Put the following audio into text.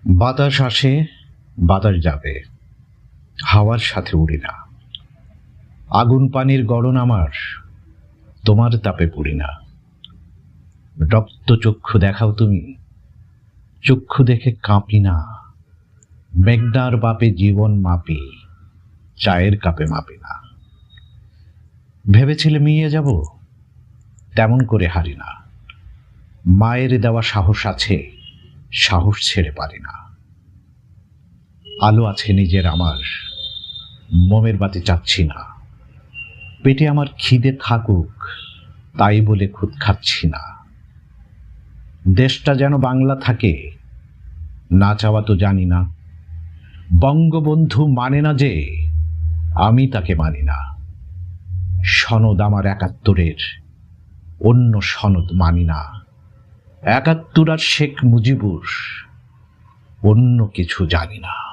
বাতাস আসে, বাতাস যাবে, হাওয়ার সাথে উড়ি না। আগুন পানির গড়ন আমার, তোমার তাপে পুড়ি না। রক্ত চক্ষু দেখাও তুমি, চক্ষু দেখে কাঁপি না। মেঘনার বাপে জীবন মাপি, চায়ের কাপে মাপি না। ভেবেছিলে মিয়ে যাব, তেমন করে হারি না। মায়ের দেওয়া সাহস আছে, সাহস ছেড়ে পারি না। আলো আছে নিজের আমার, মোমের বাতি চাচ্ছি না। পেটে আমার খিদে থাকুক, তাই বলে খুদ খাচ্ছি না। দেশটা যেন বাংলা থাকে, না চাওয়া তো জানি না। বঙ্গবন্ধু মানে না যে, আমি তাকে মানি না। সনদ আমার ৭১-এর, অন্য সনদ মানি না। ৭১ আর শেখ মুজিবুর, অন্য কিছু জানি না।